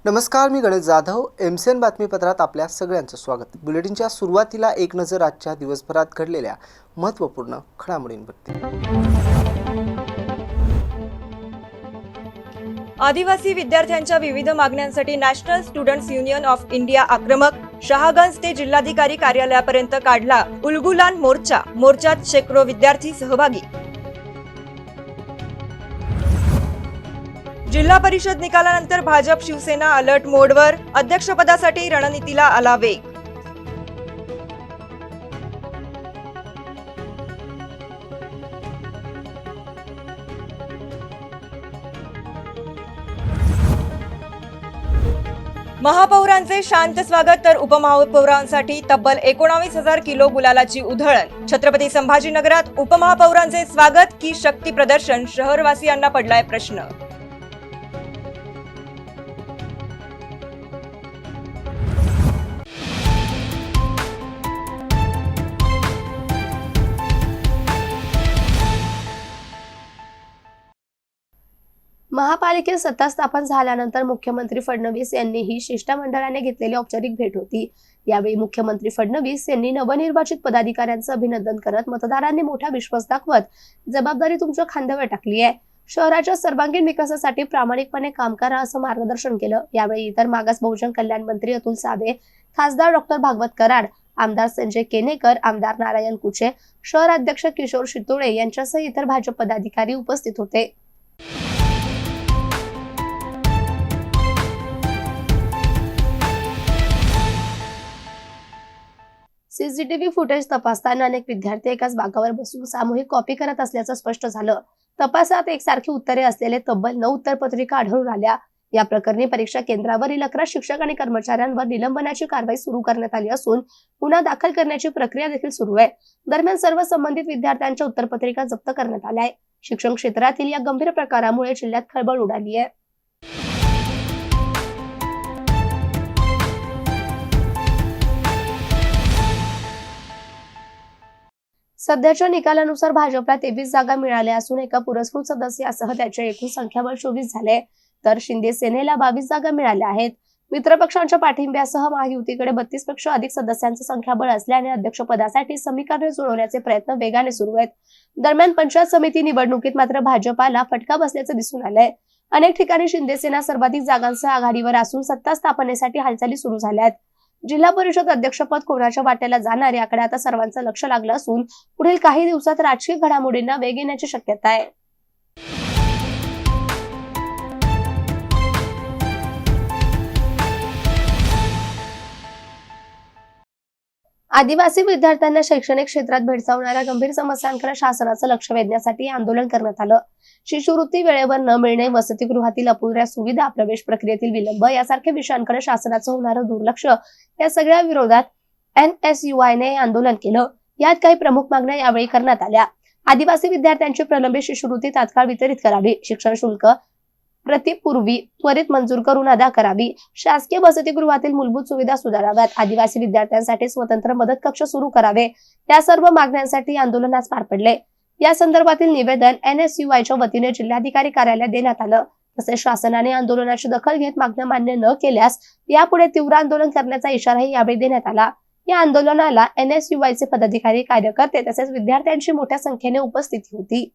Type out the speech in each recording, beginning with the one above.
नमस्कार, मी गणेश जाधव. एमसीएन बातमीपत्रात आपल्या सगळ्यांचं स्वागत. बुलेटिनच्या सुरुवातीला एक नजर आजच्या दिवसभरात घडलेल्या महत्त्वपूर्ण घडामोडींवरती. आदिवासी विद्यार्थ्यांच्या विविध मागण्यांसाठी national students union of India आक्रमक. शहागंज ते जिल्हाधिकारी कार्यालयापर्यंत काढला उलगुलान मोर्चा. मोर्चात शेकडो विद्यार्थी सहभागी. जिल्हा परिषद निकालानंतर भाजप शिवसेना अलर्ट मोडवर. अध्यक्षपदासाठी रणनीतीला आला वेग. महापौरांचे शांत स्वागत तर उपमहापौरांसाठी तब्बल 19,000 किलो गुलालाची उधळण. छत्रपती संभाजीनगरात उपमहापौरांचे स्वागत की शक्ती प्रदर्शन? शहरवासियांना पडलाय प्रश्न. महापालिकेत सत्ता स्थापन झाल्यानंतर मुख्यमंत्री फडणवीस यांनी ही शिष्टमंडळाने घेतलेली औपचारिक भेट होती. यावेळी मुख्यमंत्री फडणवीस यांनी नवनिर्वाचित पदाधिकाऱ्यांचं अभिनंदन करत मतदारांनी मोठा विश्वास दाखवत जबाबदारी तुमच्या खांद्यावर टाकली आहे, शहराच्या सर्वांगीण विकासासाठी प्रामाणिकपणे काम करा असं मार्गदर्शन केलं. यावेळी इतर मागास बहुजन कल्याण मंत्री अतुल सावे, खासदार डॉक्टर भागवत कराड, आमदार संजय केनेकर, आमदार नारायण कुचे, शहर अध्यक्ष किशोर शितोळे यांच्यासह इतर भाजप पदाधिकारी उपस्थित होते. सीसीटीव्ही फुटेज तपासताना अनेक विद्यार्थी एकाच बाकावर बसून सामूहिक कॉपी करत असल्याचं स्पष्ट झालं. तपासात एकसारखी उत्तरे असलेले तब्बल 9 उत्तरपत्रिका आढळून आल्या. या प्रकरणी परीक्षा केंद्रावरील 11 शिक्षक आणि कर्मचाऱ्यांवर निलंबनाची कारवाई सुरू करण्यात आली असून गुन्हा दाखल करण्याची प्रक्रिया देखील सुरू आहे. दरम्यान सर्व संबंधित विद्यार्थ्यांच्या उत्तरपत्रिका जप्त करण्यात आल्या आहेत. शिक्षण क्षेत्रातील या गंभीर प्रकारामुळे जिल्ह्यात खळबळ उडाली आहे. सध्याच्या निकालानुसार भाजपला 23 जागा मिळाल्या असून एका पुरस्कृत सदस्यासह त्याचे एकूण संख्याबळ 24 झाले, तर शिंदे सेनेला 22 जागा मिळाल्या आहेत. मित्रपक्षांच्या पाठिंब्यासह महायुतीकडे 32 पेक्षा अधिक सदस्यांचं संख्याबळ असल्याने अध्यक्षपदासाठी समीकरणे जुळवण्याचे प्रयत्न वेगाने सुरू आहेत. दरम्यान पंचायत समिती निवडणुकीत मात्र भाजपाला फटका बसल्याचं दिसून आलंय. अनेक ठिकाणी शिंदे सेना सर्वाधिक जागांसह आघाडीवर असून सत्ता स्थापनेसाठी हालचाली सुरू झाल्या आहेत. जिल्हा परिषद अध्यक्षपद कोणाच्या वाट्याला जाणार याकडे आता सर्वांचं लक्ष लागलं असून पुढील काही दिवसात राजकीय घडामोडींना वेग येण्याची शक्यता आहे. आदिवासी विद्यार्थ्यांना शैक्षणिक क्षेत्रात भेडसावणाऱ्या गंभीर समस्यांकडे शासनाचं लक्ष वेधण्यासाठी आंदोलन करण्यात आलं. शिष्यवृत्ती वेळेवर न मिळणे, वसतिगृहातील अपुऱ्या सुविधा, प्रवेश प्रक्रियेतील विलंब यासारख्या विषयांकडे शासनाचं होणारं दुर्लक्ष या सगळ्या विरोधात NSUI-ने आंदोलन केलं. यात काही प्रमुख मागण्या यावेळी करण्यात आल्या. आदिवासी विद्यार्थ्यांची प्रलंबित शिष्यवृत्ती तात्काळ वितरित करावी, शिक्षण शुल्क प्रतिपूर्वी त्वरित मंजूर करून अदा करावी, शासकीय वसतिगृहातील मूलभूत सुविधा सुधाराव्यात, आदिवासी विद्यार्थ्यांसाठी स्वतंत्र मदत कक्ष सुरू करावे, या सर्व मागण्यांसाठी आंदोलन आज पार पडले. या संदर्भातील निवेदन NSUI-च्या वतीने जिल्हाधिकारी कार्यालयात देण्यात आलं. तसेच शासनाने आंदोलनाची दखल घेत मागण्या मान्य न केल्यास यापुढे तीव्र आंदोलन करण्याचा इशाराही यावेळी देण्यात आला. या आंदोलनाला NSUI-चे पदाधिकारी, कार्यकर्ते तसेच विद्यार्थ्यांची मोठ्या संख्येने उपस्थिती होती.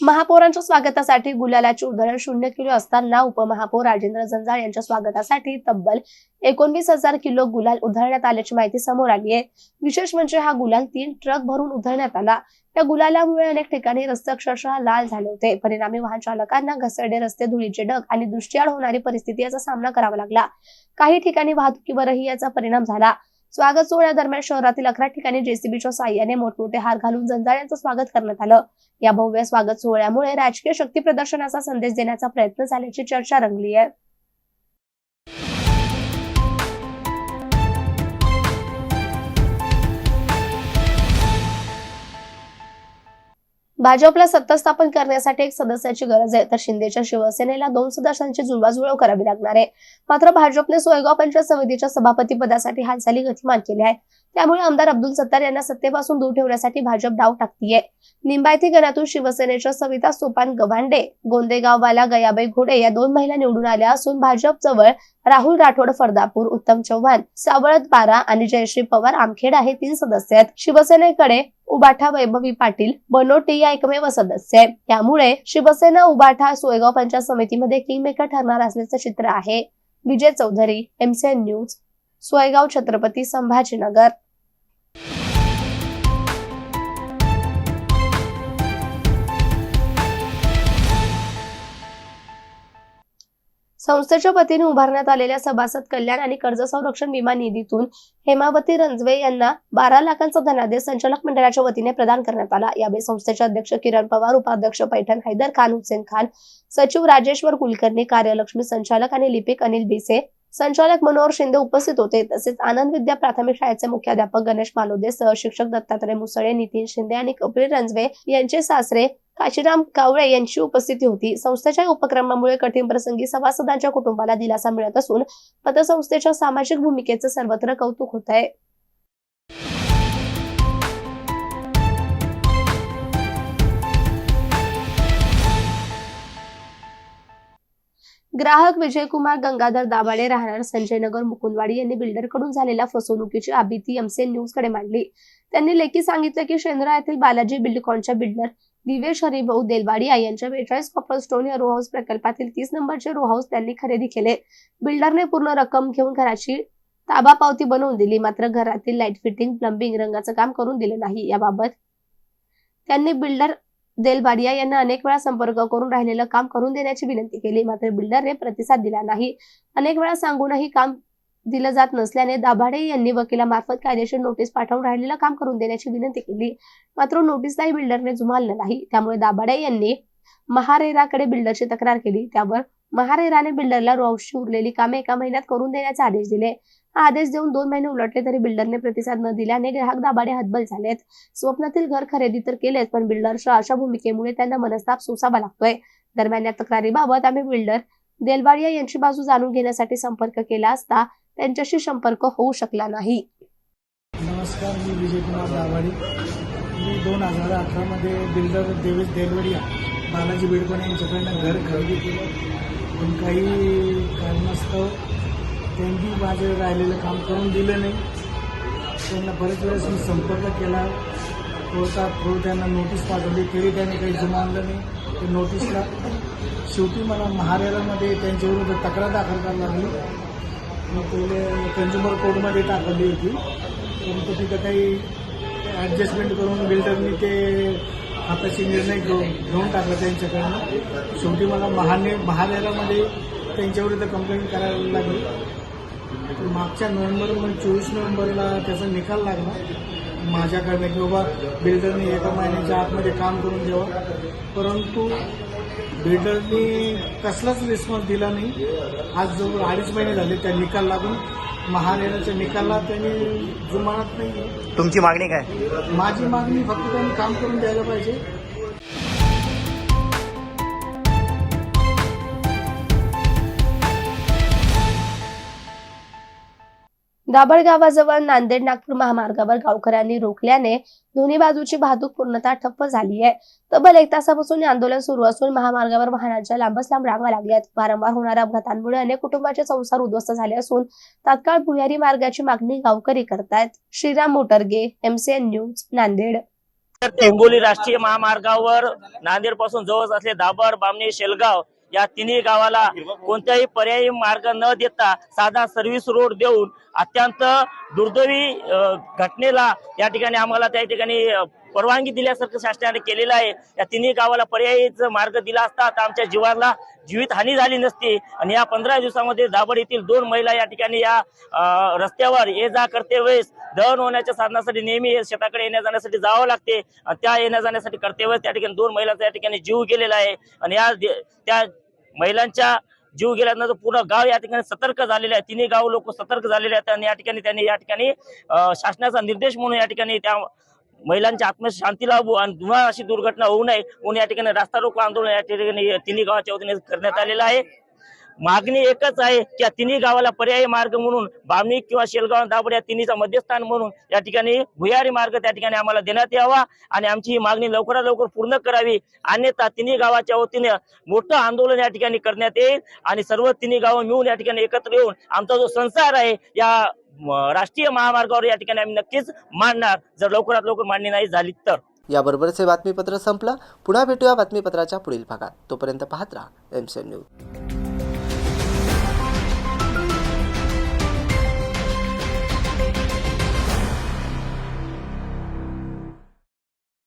महापौरांच्या स्वागतासाठी गुलालाची उधळण 0 किलो असताना उपमहापौर राजेंद्र जंजाळ यांच्या स्वागतासाठी तब्बल 19,000 किलो गुलाल उधळण्यात आल्याची माहिती समोर आली आहे. विशेष म्हणजे हा गुलाल 3 ट्रक भरून उधळण्यात आला. या गुलालामुळे अनेक ठिकाणी रस्ते अक्षरशः लाल झाले होते. परिणामी वाहन चालकांना घसरडे रस्ते, धुळीचे ढग आणि दृष्टीआड होणारी परिस्थिती याचा सामना करावा लागला. काही ठिकाणी वाहतुकीवरही याचा परिणाम झाला. स्वागत सोहळ्यादरम्यान शहरातील 11 ठिकाणी जेसीबीच्या साह्याने मोठमोठे हार घालून जंजाळ यांचं स्वागत करण्यात आलं. या भव्य स्वागत सोहळ्यामुळे राजकीय शक्ती प्रदर्शनाचा संदेश देण्याचा प्रयत्न झाल्याची चर्चा रंगली आहे. भाजपला सत्ता स्थापन करण्यासाठी एक सदस्याची गरज आहे, तर शिंदेच्या शिवसेनेला 2 सदस्यांची जुळवाजुळव करावी लागणार आहे. मात्र भाजपने सोयगाव पंचायत समितीच्या सभापती पदासाठी हालचाली गतिमान केल्या आहेत. त्यामुळे आमदार अब्दुल सत्तार यांना सत्तेपासून दूर ठेवण्यासाठी भाजप डाव टाकतीये. निंबायती गणातून शिवसेनेच्या सविता सोपान गव्हांडे, गोंदेगाववाला गयाबाई घोडे या 2 महिला निवडून आल्या असून भाजप जवळ राहुल राठोड फरदापूर, उत्तम चव्हाण सावळत 12 आणि जयश्री पवार आमखेड हे 3 सदस्य आहेत. शिवसेनेकडे उबाठा वैभवी पाटील बनोटी या एकमेव सदस्य आहे. त्यामुळे शिवसेना उबाठा सोयगाव पंचायत समितीमध्ये किंगमेकर ठरणार असल्याचं चित्र आहे. विजय चौधरी, MCN न्यूज, सोयगाव, छत्रपती संभाजीनगर. संस्थेच्या वतीने उभारण्यात आलेल्या सभासद कल्याण आणि कर्ज संरक्षण विमा निधीतून हेमावती रंजवे यांना 12 लाखांचा धनादेश संचालक मंडळाच्या वतीने प्रदान करण्यात आला. यावेळी संस्थेचे अध्यक्ष किरण पवार, उपाध्यक्ष पैठण हैदर खान, हुसेन खान, सचिव राजेश्वर कुलकर्णी, कार्यलक्ष्मी संचालक आणि लिपिक अनिल बिसे, संचालक मनोहर शिंदे उपस्थित होते. तसेच आनंद विद्या प्राथमिक शाळेचे मुख्याध्यापक गणेश मालोदे, सहशिक्षक दत्तात्रय मुसळे, नितीन शिंदे आणि कपिल रंजवे यांचे सासरे काशीराम कावळे यांची उपस्थिती होती. संस्थेच्या उपक्रमामुळे कठीण प्रसंगी सभासदांच्या कुटुंबाला दिलासा मिळत असून पतसंस्थेच्या सामाजिक भूमिकेचे सर्वत्र कौतुक होत आहे. ग्राहक विजयकुमार गंगाधर दाभाडे राहणार संजयनगर मुकुंदवाडी यांनी बिल्डरकडून झालेल्या फसवणुकीची आबिती MCN न्यूज कडे मांडली. त्यांनी लेखी सांगितलं की शेंद्रा येथील बालाजी बिल्डकॉनच्या बिल्डर दिवेश हरिभाऊ देलवाडिया यांच्या 42 कॉपरस्टोन या रो हाऊस प्रकल्पातील 30 नंबरचे रो हाऊस त्यांनी खरेदी केले. बिल्डरने पूर्ण रक्कम घेऊन घराची ताबा पावती बनवून दिली. मात्र घरातील लाईट फिटिंग, प्लंबिंग, रंगाचं काम करून दिले नाही. याबाबत त्यांनी बिल्डर देलवाडिया यांना अनेक वेळा संपर्क करून राहिलेलं काम करून देण्याची विनंती केली. मात्र बिल्डरने प्रतिसाद दिला नाही. अनेक वेळा सांगूनही काम दिलं जात नसल्याने दाभाडे यांनी वकिलामार्फत कायदेशीर नोटीस पाठवून राहिलेलं काम करून देण्याची विनंती केली. मात्र नोटीसलाही बिल्डरने जुमानलं नाही. त्यामुळे दाभाडे यांनी महारेराकडे बिल्डरची तक्रार केली. त्यावर महारेराने बिल्डरला रो हाऊसची उरलेली कामे 1 महिन्यात करून देण्याचे आदेश दिले. हा आदेश देऊन 2 महिने उलटले तरी बिल्डरने प्रतिसाद न दिल्याने ग्राहक दाभाडे हतबल झालेत. स्वप्नातील घर खरेदी तर केलेच, पण बिल्डरच्या अशा भूमिकेमुळे त्यांना मनस्ताप सोसावा लागतोय. दरम्यान या तक्रारीबाबत आम्ही बिल्डर देलवाडिया यांची बाजू जाणून घेण्यासाठी संपर्क केला असता त्यांच्याशी संपर्क होऊ शकला नाही. नमस्कार, मी विजयकुमार दाभाडे. मी 2018 मध्ये बिल्डर देवेश देलवाडिया बालाजी बिल्डकॉन यांच्याकडनं घर खरेदी केलं. पण काही कारणास्तव त्यांनी माझं राहिलेलं काम करून दिलं नाही. त्यांना बरेच वेळेस मी संपर्क केला. कोर्टात त्यांना नोटीस पाठवली तरी त्यांनी काही जुमानलं नाही. त्या नोटीसला शेवटी मला महारेरामध्ये त्यांच्याविरुद्ध तक्रार दाखल करावी लागली. मी पहिले कन्झ्युमर कोर्टमध्ये टाकली होती, परंतु तिथं काही ॲडजस्टमेंट करून बिल्डरनी ते हाताशी निर्णय घेऊन टाकला त्यांच्याकडनं. शेवटी मला महारेरामध्ये त्यांच्याविरुद्ध कंप्लेंट करायला लागली. मागच्या 24 नोव्हेंबरला त्याचा निकाल लागला माझ्याकडनं की बाबा बिल्डरने 1 महिन्याच्या आतमध्ये काम करून द्यावं. परंतु बिल्डरनी कसलाच रिस्पॉन्स दिला नाही. आज जवळ 2.5 महिने झाले त्या निकाल लागून. महारेराच्या निकालला त्यांनी जुमानत नाही. तुमची मागणी काय? माझी मागणी फक्त त्यांनी काम करून द्यायला पाहिजे. दाभड गावाजवळ नांदेड नागपूर महामार्गावर गावकऱ्यांनी रोखल्याने दोन्ही बाजूची वाहतूक पूर्णतः ठप्प झाली आहे. तब्बल 1 तासापासून आंदोलन सुरू असून महामार्गावर वाहनांच्या लांबच लांब रांगा लागल्यात. वारंवार होणाऱ्या अपघातांमुळे अनेक कुटुंबाचे संसार उद्ध्वस्त झाले असून तात्काळ भुयारी मार्गाची मागणी गावकरी करतायत. Shriram Motarge, MCN news, Nanded. टेंबोली राष्ट्रीय महामार्गावर नांदेड पासून जवळ असले दाभड, बामणी, शेलगाव या तिन्ही गावाला कोणत्याही पर्यायी मार्ग न देता साधा सर्व्हिस रोड देऊन अत्यंत दुर्दैवी घटनेला या ठिकाणी आम्हाला त्या ठिकाणी परवानगी दिल्यासारखं शासनाने केलेलं आहे. या तिन्ही गावाला पर्यायी मार्ग दिला असता तर आमच्या जीवाला जीवित हानी झाली नसती. आणि या 15 दिवसामध्ये दाभड येथील 2 महिला या ठिकाणी या रस्त्यावर ये जा करते वेळेस दळण होण्याच्या साधनासाठी नेहमी शेताकडे येण्या जाण्यासाठी जावं लागते. त्या येण्या जाण्यासाठी करते वेळेस त्या ठिकाणी 2 महिलांचा या ठिकाणी जीव गेलेला आहे. आणि त्या महिलांच्या जीव गेल्यानंतर पूर्ण गाव या ठिकाणी सतर्क झालेले आहे. तिन्ही गाव लोक सतर्क झालेले आहेत. आणि या ठिकाणी त्यांनी या ठिकाणी शासनाचा निर्देश म्हणून या ठिकाणी त्या महिलांच्या आत्मशांती लाभू आणि पुन्हा अशी दुर्घटना होऊ नये म्हणून या ठिकाणी रास्ता रोको आंदोलन या ठिकाणी तिन्ही गावाच्या वतीने करण्यात आलेलं आहे. मागणी एकच आहे की या तिन्ही गावाला पर्यायी मार्ग म्हणून बामणी किंवा शेलगाव दाभोळ या तिन्हीचा मध्यस्थान म्हणून या ठिकाणी भुयारी मार्ग त्या ठिकाणी आम्हाला देण्यात यावा आणि आमची ही मागणी लवकरात लवकर पूर्ण करावी. अन्यथा तिन्ही गावाच्या वतीने मोठं आंदोलन या ठिकाणी करण्यात येईल आणि सर्व तिन्ही गावं मिळून या ठिकाणी एकत्र येऊन आमचा जो संसार आहे या राष्ट्रीय महामार्गावर या ठिकाणी आम्ही नक्कीच मांडणार, जर लवकरात लवकर मांडणी नाही झाली तर. याबरोबरच हे बातमीपत्र संपलं. पुन्हा भेटूया बातमीपत्राच्या पुढील भागात. तोपर्यंत पाहत राहा एमसीएन न्यूज.